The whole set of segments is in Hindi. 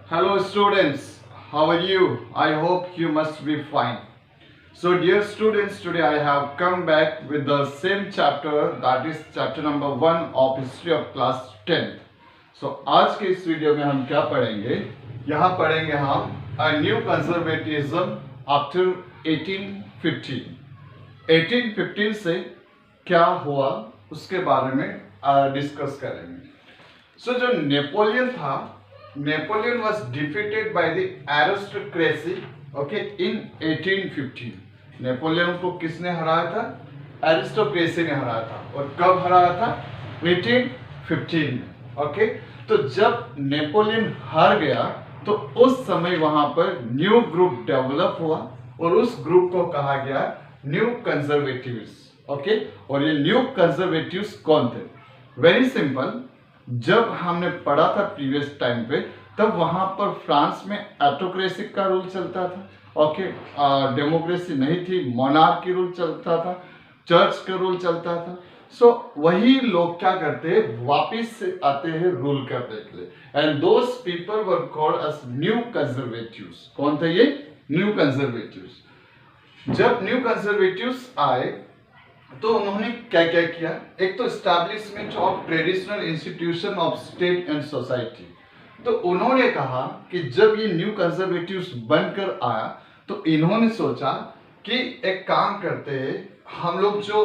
Hello students, how are you? I hope you must be fine. So dear students, today I have come back with the same chapter, that is chapter number 1 of history of class 10th. So आज के इस वीडियो में हम क्या पढ़ेंगे? यहाँ पढ़ेंगे हम a new conservatism after 1815. 1815 से क्या हुआ उसके बारे में डिस्कस करेंगे. So जो नेपोलियन था, Napoleon was defeated by the aristocracy, okay, in 1815. Napoleon को किसने हराया था? एरिस्टोक्रेसी ने हराया था. और कब हराया था? 1815 में. ओके, तो जब नेपोलियन हार गया तो उस समय वहां पर न्यू ग्रुप डेवलप हुआ और उस ग्रुप को कहा गया न्यू कंजर्वेटिव्स. ओके, और ये न्यू कंजर्वेटिव्स कौन थे? Very simple. जब हमने पढ़ा था प्रीवियस टाइम पे, तब वहां पर फ्रांस में ऑटोक्रेसी का रूल चलता था. ओके, डेमोक्रेसी नहीं थी, मोनार्की रूल चलता था, चर्च का रूल चलता था. सो वही लोग क्या करते हैं, वापिस से आते हैं रूल करने के लिए. And those people were called as new conservatives. कौन थे ये? New conservatives. जब न्यू कंजर्वेटिव्स आए तो उन्होंने क्या क्या किया? एक तो establishment of traditional institution of state and society. तो उन्होंने कहा कि जब ये न्यू कंजर्वेटिव्स बनकर आया तो इन्होंने सोचा कि एक काम करते हैं, हम लोग जो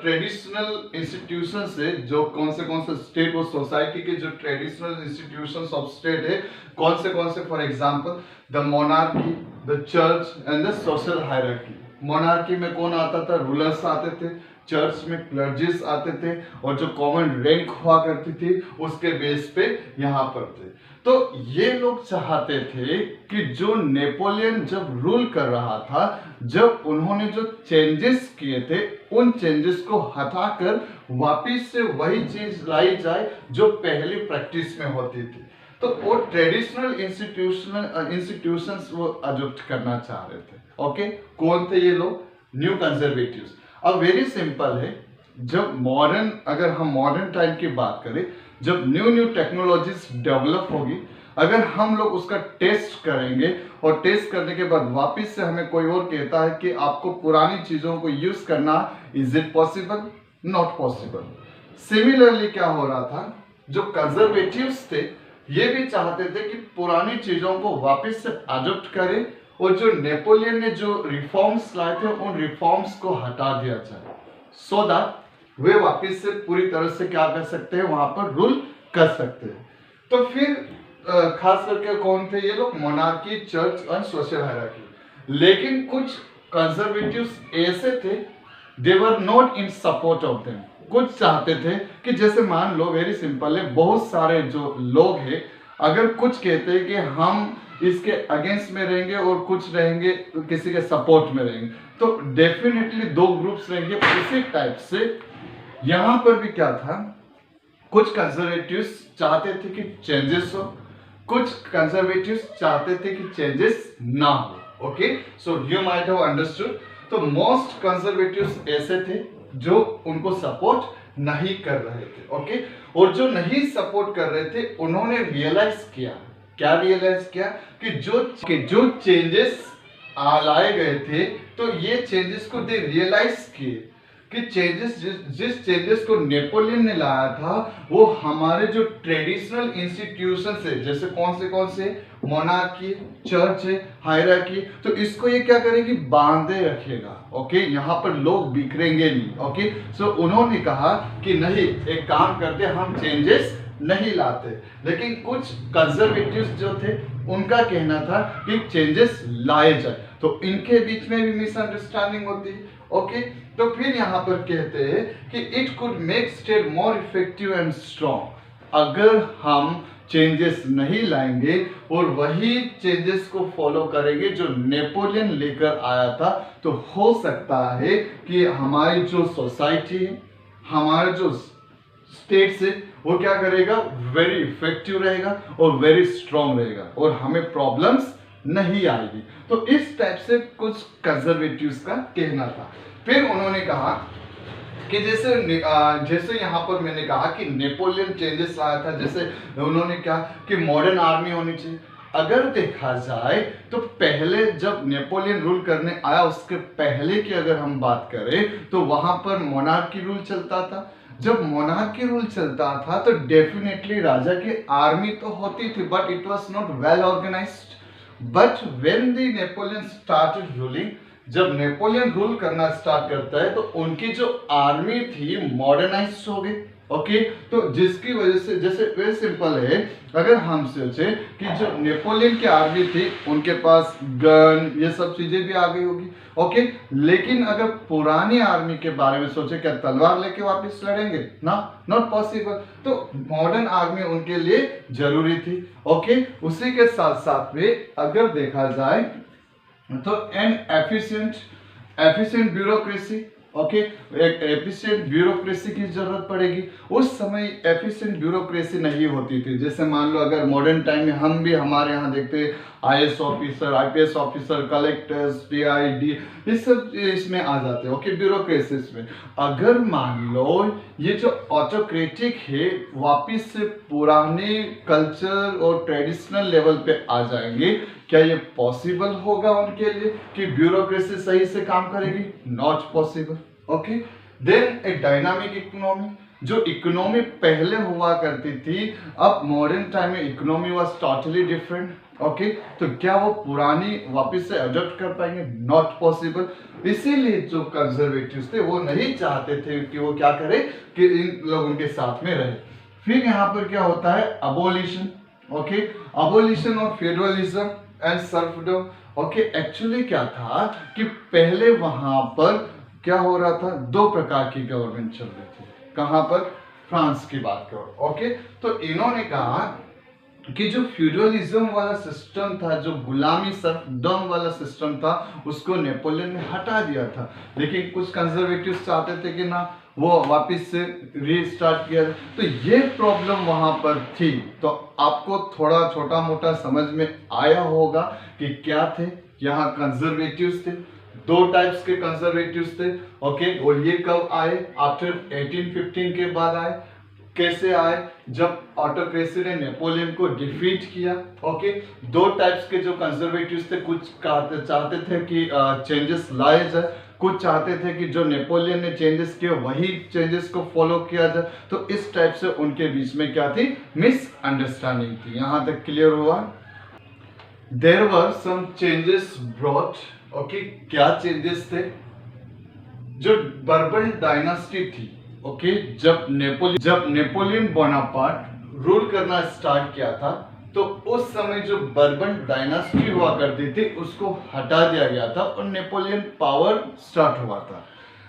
ट्रेडिशनल इंस्टीट्यूशन से, जो कौन से स्टेट और सोसाइटी के जो ट्रेडिशनल इंस्टीट्यूशंस ऑफ स्टेट है, कौन से for example the monarchy, the church and the social hierarchy. Monarchy में कौन आता था? रूलर्स आते थे. चर्च में क्लर्जिस आते थे और जो कॉमन रैंक हुआ करती थी उसके बेस पे यहाँ पर थे. तो ये लोग चाहते थे कि जो नेपोलियन जब रूल कर रहा था, जब उन्होंने जो चेंजेस किए थे, उन चेंजेस को हटाकर वापिस से वही चीज लाई जाए जो पहले प्रैक्टिस में होती थी. तो वो ट्रेडिशनल इंस्टीट्यूशंस वो अडॉप्ट करना चाह रहे थे. ओके, कौन थे ये लोग? New conservatives. अब वेरी सिंपल है. जब मॉडर्न, अगर हम मॉडर्न टाइम की बात करें, जब न्यू टेक्नोलॉजीज डेवलप होगी, अगर हम लोग उसका टेस्ट करेंगे और टेस्ट करने के बाद वापस से हमें कोई और कहता है कि आपको पुरानी चीजों को यूज करना, is it possible? Not possible. Similarly क्या हो रहा था, जो कंजर्वेटिव्स थे ये भी चाहते थे कि पुरानी चीजों को वापस से अडॉप्ट करें और जो नेपोलियन ने जो रिफॉर्म्स लाए थे उन रिफॉर्म्स को हटा दिया जाए, सो दैट वे वापस से पूरी तरह से क्या कर सकते हैं, वहां पर रूल कर सकते हैं. तो फिर खास करके कौन थे ये लोग? मोनार्की, चर्च और सोशल हायरार्की. लेकिन कुछ कंजर्वेटिव्स ऐसे थे, they were not in support of them. कुछ चाहते थे कि जैसे मान लो, वेरी सिंपल है, बहुत सारे जो लोग हैं, अगर कुछ कहते हैं कि हम इसके अगेंस्ट में रहेंगे और कुछ रहेंगे किसी के सपोर्ट में रहेंगे, तो डेफिनेटली दो ग्रुप्स रहेंगे. इसी टाइप से यहां पर भी क्या था, कुछ कंजर्वेटिव्स चाहते थे कि चेंजेस हो, कुछ कंजर्वेटिव्स चाहते थे कि चेंजेस ना हो. Okay, so you might have understood. तो मोस्ट कंजर्वेटिव्स ऐसे थे जो उनको सपोर्ट नहीं कर रहे थे. ओके, और जो नहीं सपोर्ट कर रहे थे उन्होंने रियलाइज किया. क्या रियलाइज किया? कि जो चेंजेस लाए गए थे, तो ये चेंजेस को दे रियलाइज किए कि चेंजेस, जिस चेंजेस को नेपोलियन ने लाया था वो हमारे जो ट्रेडिशनल इंस्टीट्यूशन है, जैसे कौन से मोनार्की, चर्च है, हायरार्की, तो इसको ये क्या करेगी? बांधे रखेगा. ओके, यहाँ पर लोग बिखरेंगे नहीं. ओके, सो उन्होंने कहा कि नहीं, एक काम करते, हम चेंजेस नहीं लाते. लेकिन कुछ कंजर्वेटिव्स जो थे उनका कहना था कि चेंजेस लाए जाए. तो इनके बीच में भी मिसअंडरस्टैंडिंग होती है. ओके, तो फिर यहाँ पर कहते हैं कि it could make state more effective and strong. अगर हम चेंजेस नहीं लाएंगे और वही चेंजेस को फॉलो करेंगे जो नेपोलियन लेकर आया था, तो हो सकता है कि हमारी जो सोसाइटी है, हमारा जो स्टेट्स है, वो क्या करेगा? वेरी इफेक्टिव रहेगा और वेरी स्ट्रॉन्ग रहेगा और हमें प्रॉब्लम्स नहीं आएगी. तो इस टाइप से कुछ कंजर्वेटिव्स का कहना था. फिर उन्होंने कहा कि जैसे यहाँ पर मैंने कहा कि नेपोलियन चेंजेस लाया था. जैसे उन्होंने क्या कि मॉडर्न आर्मी होनी चाहिए, अगर देखा जाए तो पहले जब नेपोलियन रूल करने आया उसके पहले की अगर हम बात करें तो वहां पर मोनार्की रूल चलता था। जब मोनार्की रूल चलता था तो डेफिनेटली राजा की आर्मी तो होती थी but it was not well organised. But when the Napoleon started ruling, जब नेपोलियन रूल करना स्टार्ट करता है तो उनकी जो आर्मी थी मॉडर्नाइज हो गई। ओके, तो जिसकी वजह से, जैसे वेरी सिंपल है, अगर हम सोचे कि जो नेपोलियन की आर्मी थी उनके पास गन ये सब चीजें भी आ गई होगी। ओके, लेकिन अगर पुरानी आर्मी के बारे में सोचे, क्या तलवार लेके वापस लड़ेंगे ना, नॉट पॉसिबल। तो मॉडर्न आर्मी उनके लिए जरूरी थी। ओके, उसी के साथ साथ में अगर देखा जाए तो एन एफिशिएंट ब्यूरोक्रेसी। ओके, एक एफिशिएंट ब्यूरोक्रेसी की जरूरत पड़ेगी। उस समय एफिशिएंट ब्यूरोक्रेसी नहीं होती थी। जैसे मान लो अगर मॉडर्न टाइम में हम भी हमारे यहाँ देखते हैं IAS officer, IPS officer, collectors, PID, ये सब इसमें आ जाते हैं। ओके, ब्यूरोक्रेसी में अगर मान लो ये जो ऑटोक्रेटिक है वापिस से पुराने कल्चर और ट्रेडिशनल लेवल पे आ जाएंगे, क्या ये पॉसिबल होगा उनके लिए कि ब्यूरोक्रेसी सही से काम करेगी? Not possible. Okay, then a dynamic economy, जो इकोनॉमी पहले हुआ करती थी, अब मॉडर्न टाइम में economy was totally different. Okay, तो क्या वो पुरानी वापस से अडॉप्ट कर पाएंगे? Not possible. इसीलिए जो कंजर्वेटिव्स थे वो नहीं चाहते थे कि वो क्या करे कि इन लोगों के साथ में रहे। फिर यहाँ पर क्या होता है? अबोलिशन। ओके, अबोलिशन और federalism and serfdom. Okay, actually क्या था कि पहले वहां पर क्या हो रहा था, दो प्रकार की गवर्नमेंट चल रही थी। कहां पर? फ्रांस की बात करो। ओके, तो इन्होंने कहा कि जो फ्यूडलिज्म वाला सिस्टम था, जो गुलामी सर्फडम वाला सिस्टम था, उसको नेपोलियन ने हटा दिया था। लेकिन कुछ कंजर्वेटिव्स चाहते थे कि ना वो वापस से रीस्टार्ट किया। तो ये प्रॉब्लम वहां पर थी। तो आपको थोड़ा छोटा मोटा समझ में आया होगा कि क्या थे यहाँ कंजर्वेटिव्स थे। दो टाइप्स के कंजर्वेटिव्स थे। ओके, और ये कब आए? आफ्टर 1815 के बाद आए। कैसे आए? जब ऑटोक्रेसी ने नेपोलियन को डिफीट किया। ओके, दो टाइप्स के जो कंजर्वेटिव्स थे, कुछ चाहते थे कि चेंजेस लाए जाए, कुछ चाहते थे कि जो नेपोलियन ने चेंजेस किए वही चेंजेस को फॉलो किया जाए। तो इस टाइप से उनके बीच में क्या थी? मिसअंडरस्टैंडिंग थी। यहां तक क्लियर हुआ? There were some changes brought. Okay, क्या चेंजेस थे? जो बर्बन डायनास्टी थी, ओके, जब नेपोलियन बोनापार्ट रूल करना स्टार्ट किया था तो उस समय जो बर्बन डायनास्टी हुआ करती थी उसको हटा दिया गया था और नेपोलियन पावर स्टार्ट हुआ था।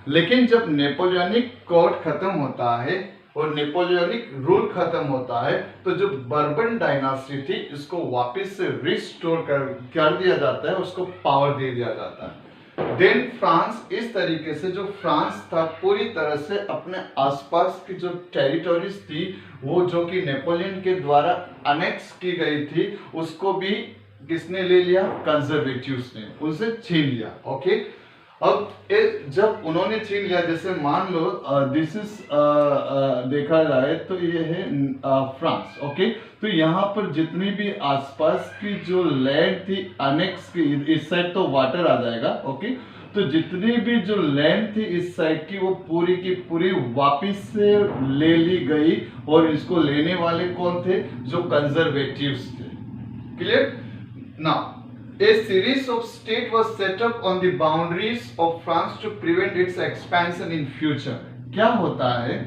लेकिन जब नेपोलियनिक कोर्ट खत्म होता है और नेपोलियनिक रूल खत्म होता है तो जो बर्बन डायनास्टी थी इसको वापस से रिस्टोर कर दिया जाता है, उसको पावर दे दिया जाता है। देन फ्रांस, इस तरीके से जो फ्रांस था पूरी तरह से अपने आसपास की जो टेरिटोरीज थी वो जो कि नेपोलियन के द्वारा अनेक्स की गई थी उसको भी किसने ले लिया? कंजर्वेटिव्स ने उनसे छीन लिया। ओके, अब जब उन्होंने छीन लिया, जैसे मान लो दिस इज देखा जाए तो ये है फ्रांस। ओके, तो यहाँ पर जितनी भी आसपास की जो लैंड थी अनेक्स की, इस साइड तो वाटर आ जाएगा। ओके, तो जितनी भी जो लैंड थी इस साइड की वो पूरी की पूरी वापिस से ले ली गई और इसको लेने वाले कौन थे? जो कंजर्वेटिव्स थे। Clear? Now a series of state was set up on the boundaries of France to prevent its expansion in future। क्या होता है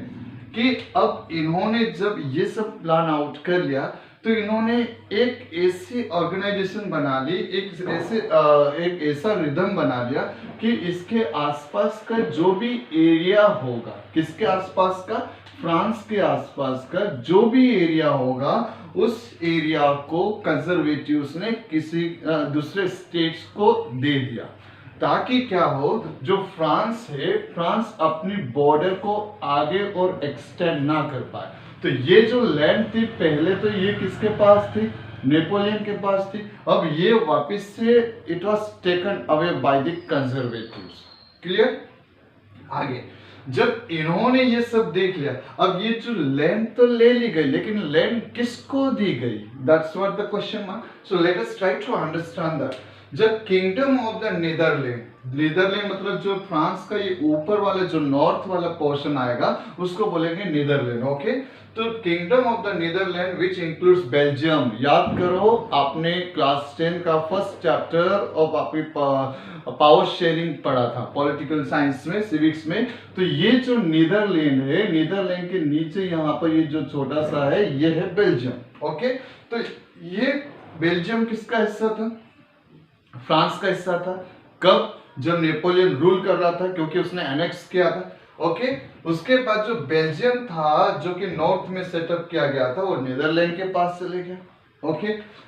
कि अब इन्होंने जब ये सब प्लान आउट कर लिया तो इन्होंने एक ऐसी ऑर्गेनाइजेशन बना ली, एक ऐसा रिदम बना लिया कि इसके आसपास का जो भी एरिया होगा, किसके आसपास का? फ्रांस के आसपास का जो भी एरिया होगा उस एरिया को कंजर्वेटिव्स ने किसी दूसरे स्टेट्स को दे दिया, ताकि क्या हो, जो फ्रांस है, फ्रांस अपनी बॉर्डर को आगे और एक्सटेंड ना कर पाए। तो ये जो लैंड थी पहले तो ये किसके पास थी? नेपोलियन के पास थी। अब ये वापस से it was taken away by the conservatives. Clear? आगे जब इन्होंने ये सब देख लिया, अब ये जो लैंड तो ले ली गई, लेकिन लैंड किसको दी गई? That's what the question mark. So let us try to understand that. जब kingdom of the Netherland, Netherland मतलब जो फ्रांस का ये ऊपर वाला जो नॉर्थ वाला पोर्शन आएगा उसको बोलेंगे नीदरलैंड. ओके, तो kingdom of the Netherland which includes Belgium. याद करो आपने क्लास 10 का फर्स्ट चैप्टर ऑफ आपकी पावर शेयरिंग पढ़ा था पॉलिटिकल साइंस में, सिविक्स में. तो ये जो नीदरलैंड है, नीदरलैंड के नीचे यहाँ पर ये जो छोटा सा है ये है बेल्जियम. ओके, तो ये बेल्जियम किसका हिस्सा था? फ्रांस का हिस्सा था. कब? जब नेपोलियन रूल कर रहा था, क्योंकि उसने एनेक्स किया था. ओके, उसके बाद जो बेल्जियम था जो कि नॉर्थ में सेटअप किया गया था वो नीदरलैंड के पास चले गया. ओके,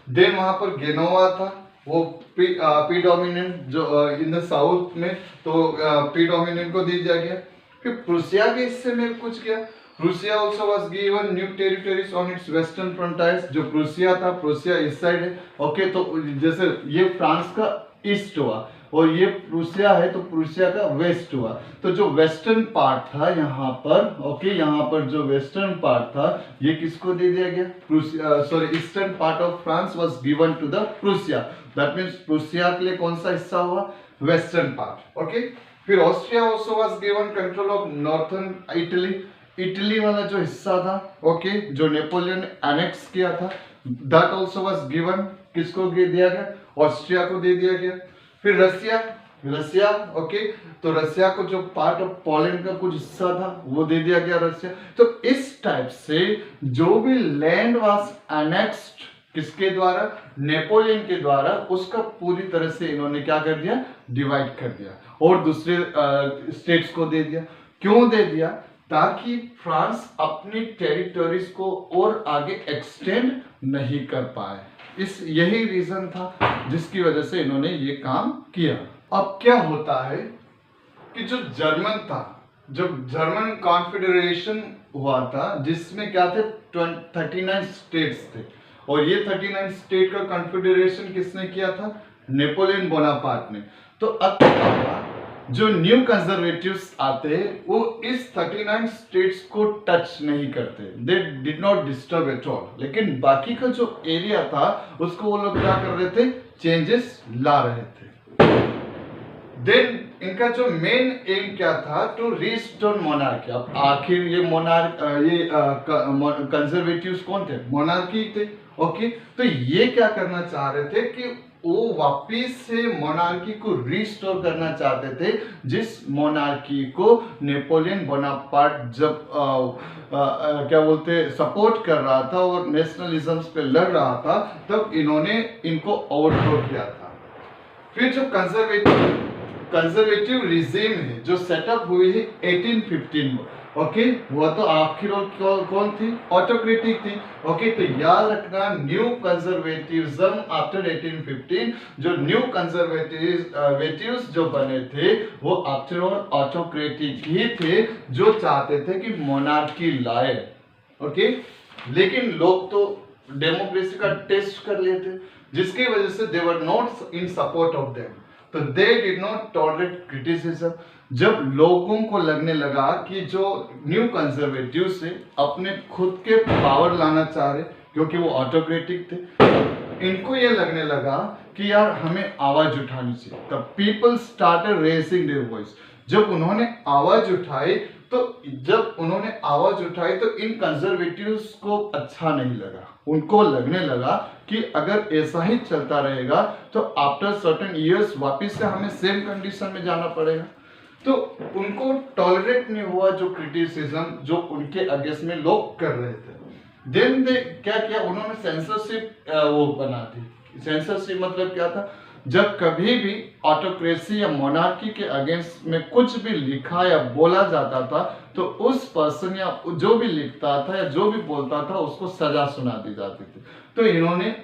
देन वहां पर गेनोवा था, वो पी डोमिनेंट जो इन द साउथ में, तो पी डोमिनेंट को दे दिया गया. फिर प्रूसिया के हिस्से में कुछ गया. Prussia also was given new territories on its western frontiers. जो प्रूसिया था, प्रूसिया इस साइड है. ओके, तो जैसे ये फ्रांस का ईस्ट हुआ और ये प्रूसिया है तो प्रूसिया का वेस्ट हुआ. तो जो वेस्टर्न पार्ट था यहाँ पर, ओके, यहाँ पर जो वेस्टर्न पार्ट था ये किसको दे दिया गया? Prussia, sorry, eastern part of France was given to the Prussia. That means Prussia के लिए कौन सा हिस्सा हुआ? Western part. ओके, फिर Austria also was given control of northern Italy. Italy वाला जो हिस्सा था, ओके, जो नेपोलियन ने एनेक्स किया था, दैट आल्सो वाज गिवन. किसको दिया गया? ऑस्ट्रिया को दे दिया गया. फिर रसिया, ओके, तो रसिया को जो पार्ट ऑफ पोलैंड का कुछ हिस्सा था वो दे दिया गया रसिया. तो इस टाइप से जो भी लैंड वाज एनेक्स्ड किसके द्वारा? नेपोलियन के द्वारा, उसका पूरी तरह से इन्होंने क्या कर दिया? डिवाइड कर दिया और दूसरे स्टेट्स को दे दिया. क्यों दे दिया? ताकि फ्रांस अपनी टेरिटरीज को और आगे एक्सटेंड नहीं कर पाए. यही रीजन था जिसकी वजह से इन्होंने ये काम किया. अब क्या होता है कि जो जर्मन था, जब जर्मन कॉन्फेडरेशन हुआ था जिसमें क्या थे? 39 स्टेट्स थे और ये 39 स्टेट का कॉन्फेडरेशन किसने किया था? नेपोलियन बोनापार्ट ने. तो अब जो न्यू कंजर्वेटिव्स आते वो इस 39 स्टेट्स को टच नहीं करते. दे did not disturb at all. लेकिन बाकी का जो एरिया था उसको वो लोग क्या कर रहे थे? चेंजेस ला रहे थे. देन इनका जो मेन एम क्या था? To restore monarchy. अब आखिर ये कंजर्वेटिव्स कौन थे? मोनार्की थे. ओके, तो ये क्या करना चाह रहे थे कि वो वापिस से मोनार्की को रिस्टोर करना चाहते थे, जिस मोनार्की को नेपोलियन बोनापार्ट जब क्या बोलते सपोर्ट कर रहा था और नेशनलिज्म पे लड़ रहा था, तब इन्होंने इनको ओवरथ्रो किया था. फिर जो कंजर्वेटिव रिजीम है जो सेटअप हुई है 1815 में, ओके, वो तो आखिर कौन थी? ऑटोक्रेटिक थी. ओके, तो याद रखना न्यू कंजर्वेटिज्म आफ्टर 1815, जो न्यू कंजर्वेटिव्स जो बने थे वो आफ्टर ऑल ऑटोक्रेटिक ही थे, जो चाहते थे कि मोनार्की लाए. ओके, लेकिन लोग तो डेमोक्रेसी का टेस्ट कर लेते, जिसकी वजह से they were not in support of them. तो they did not tolerate criticism. जब लोगों को लगने लगा कि जो न्यू कंजर्वेटिव से अपने खुद के पावर लाना चाह रहे, क्योंकि वो ऑटोक्रेटिक थे, इनको ये लगने लगा कि यार हमें आवाज उठानी चाहिए. तब people started raising their voice. जब उन्होंने आवाज उठाई तो इन कंजर्वेटिव्स को अच्छा नहीं लगा. उनको लगने लगा कि अगर ऐसा ही चलता रहेगा तो आफ्टर सर्टेन इयर्स वापस से हमें सेम कंडीशन में जाना पड़ेगा. तो उनको टॉलरेट नहीं हुआ जो क्रिटिसिज्म जो उनके अगेंस्ट में लोग कर रहे थे. देन दे क्या किया? उन्होंने सेंसरशिप वो बना दी. सेंसरशिप मतलब क्या था? जब कभी भी ऑटोक्रेसी या मोनार्की के अगेंस्ट में कुछ भी लिखा या बोला जाता था तो उस पर्सन या जो भी लिखता था या जो भी बोलता था उसको सजा सुना दी जाती थी. तो इन्होंने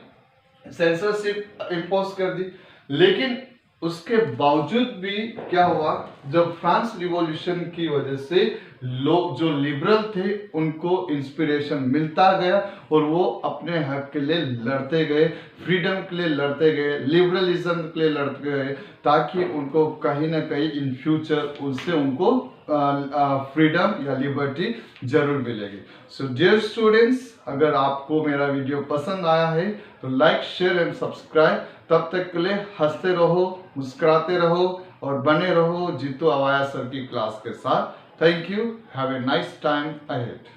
सेंसरशिप इम्पोज कर दी. लेकिन उसके बावजूद भी क्या हुआ? जब फ्रांस रिवॉल्यूशन की वजह से लोग जो लिबरल थे उनको इंस्पिरेशन मिलता गया और वो अपने हक के लिए लड़ते गए, फ्रीडम के लिए लड़ते गए, लिबरलिज्म के लिए लड़ते गए, ताकि उनको कहीं ना कहीं इन फ्यूचर उससे उनको फ्रीडम या लिबर्टी जरूर मिलेगी। सो डियर स्टूडेंट्स, अगर आपको मेरा वीडियो पसंद आया है तो लाइक, शेयर एंड सब्सक्राइब। तब तक के लिए हंसते रहो, मुस्कुराते रहो और बने रहो जीतू अवाया सर की क्लास के साथ। Thank you. Have a nice time ahead.